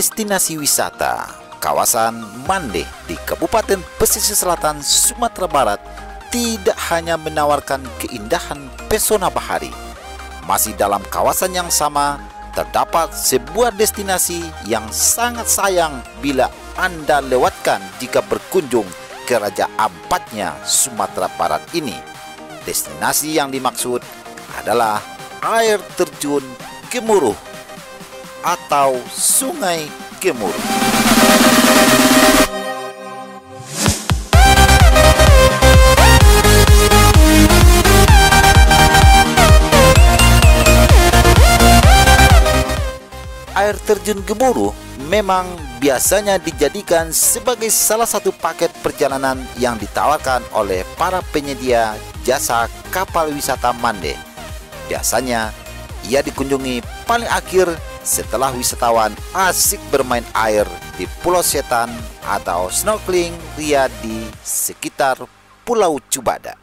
destinasi wisata kawasan Mande di Kabupaten Pesisir Selatan, Sumatera Barat tidak hanya menawarkan keindahan pesona bahari. Masih dalam kawasan yang sama terdapat sebuah destinasi yang sangat sayang bila Anda lewatkan jika berkunjung ke Raja Ampatnya Sumatera Barat ini. Destinasi yang dimaksud adalah air terjun Gemuruh atau Sungai Gemuruh. Air terjun Gemuruh memang biasanya dijadikan sebagai salah satu paket perjalanan yang ditawarkan oleh para penyedia jasa kapal wisata Mande. Biasanya ia dikunjungi paling akhir setelah wisatawan asik bermain air di Pulau Setan atau snorkeling ria di sekitar Pulau Cubada.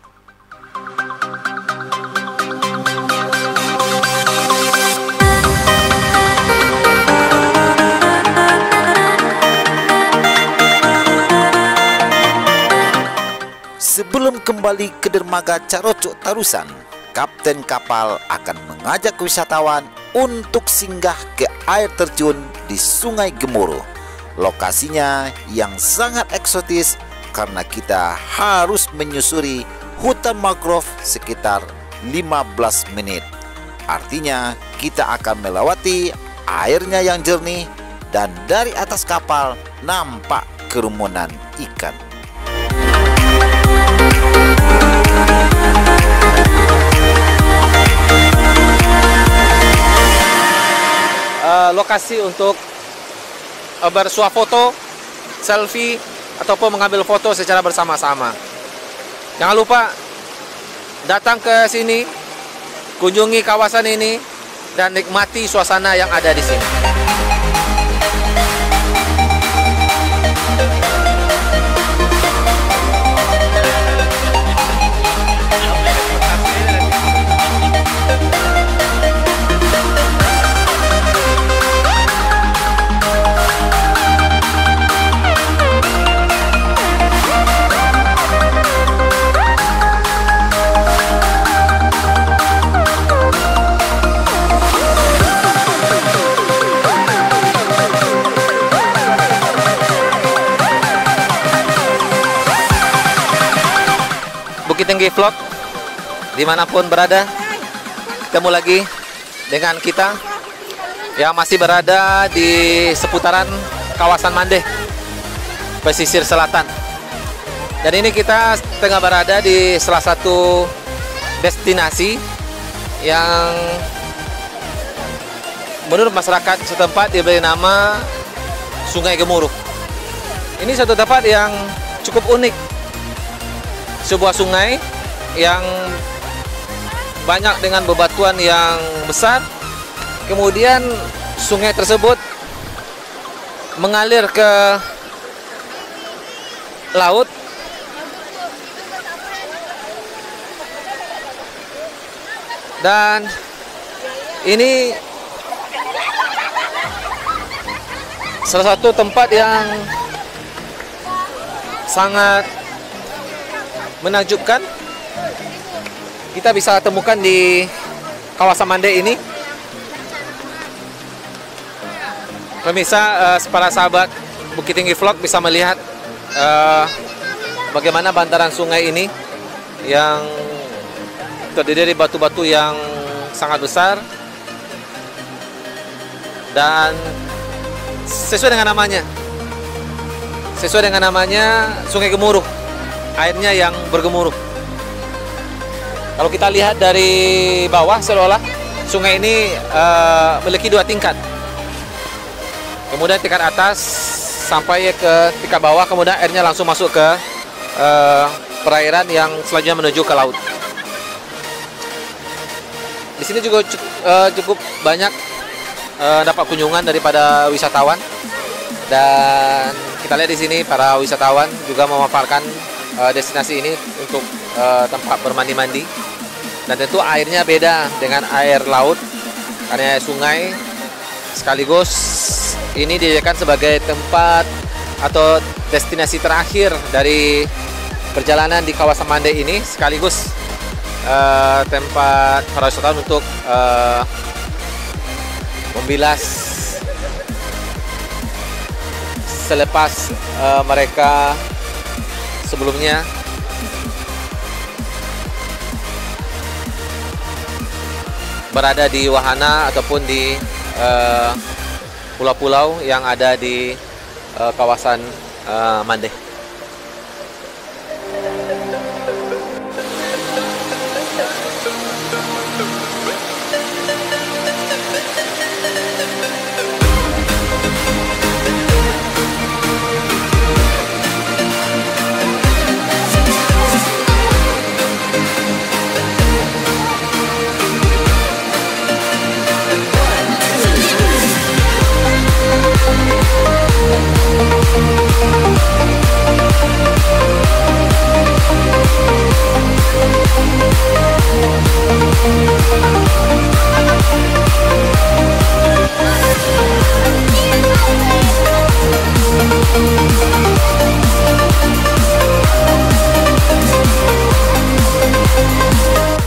Sebelum kembali ke dermaga Carocok Tarusan, kapten kapal akan mengajak wisatawan untuk singgah ke air terjun di Sungai Gemuruh. Lokasinya yang sangat eksotis karena kita harus menyusuri hutan mangrove sekitar 15 menit. Artinya kita akan melewati airnya yang jernih dan dari atas kapal nampak kerumunan ikan. Lokasi untuk bersuah foto, selfie, ataupun mengambil foto secara bersama-sama. Jangan lupa datang ke sini, kunjungi kawasan ini, dan nikmati suasana yang ada di sini. Bukit Tinggi Vlog, dimanapun berada, ketemu lagi dengan kita yang masih berada di seputaran kawasan Mande, pesisir selatan. Dan ini kita tengah berada di salah satu destinasi yang menurut masyarakat setempat diberi nama Sungai Gemuruh. Ini satu tempat yang cukup unik. Sebuah sungai yang banyak dengan bebatuan yang besar. Kemudian sungai tersebut mengalir ke laut. Dan ini salah satu tempat yang sangat menakjubkan. Kita bisa temukan di kawasan Mande ini. Pemirsa, para sahabat Bukit Tinggi Vlog bisa melihat bagaimana bantaran sungai ini yang terdiri dari batu-batu yang sangat besar dan sesuai dengan namanya Sungai Gemuruh. Airnya yang bergemuruh. Kalau kita lihat dari bawah, seolah-olah sungai ini memiliki dua tingkat. Kemudian tingkat atas sampai ke tingkat bawah, kemudian airnya langsung masuk ke perairan yang selanjutnya menuju ke laut. Di sini juga cukup banyak dapat kunjungan daripada wisatawan. Dan kita lihat di sini para wisatawan juga memanfaatkan destinasi ini untuk tempat bermandi-mandi. Dan tentu airnya beda dengan air laut karena sungai, sekaligus ini dijadikan sebagai tempat atau destinasi terakhir dari perjalanan di kawasan Mande ini, sekaligus tempat para wisatawan untuk membilas selepas mereka sebelumnya berada di wahana ataupun di pulau-pulau yang ada di kawasan Mande.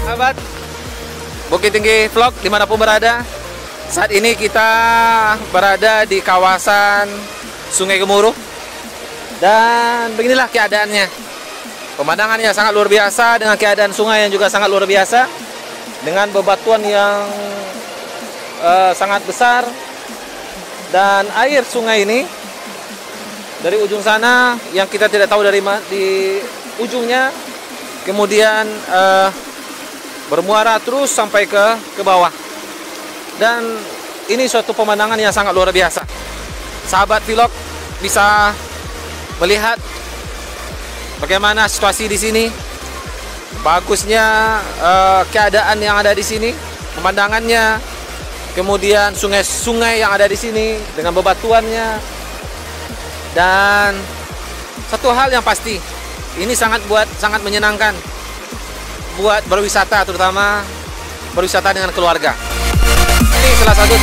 Sahabat Bukit Tinggi Vlog dimanapun berada, saat ini kita berada di kawasan Sungai Gemuruh, dan beginilah keadaannya. Pemandangannya sangat luar biasa, dengan keadaan sungai yang juga sangat luar biasa, dengan bebatuan yang sangat besar, dan air sungai ini dari ujung sana yang kita tidak tahu dari di ujungnya, kemudian bermuara terus sampai ke bawah, dan ini suatu pemandangan yang sangat luar biasa. Sahabat vlog bisa melihat bagaimana situasi di sini, bagusnya keadaan yang ada di sini, pemandangannya, kemudian sungai-sungai yang ada di sini dengan bebatuannya, dan satu hal yang pasti, ini sangat menyenangkan buat berwisata, terutama berwisata dengan keluarga. Ini salah satu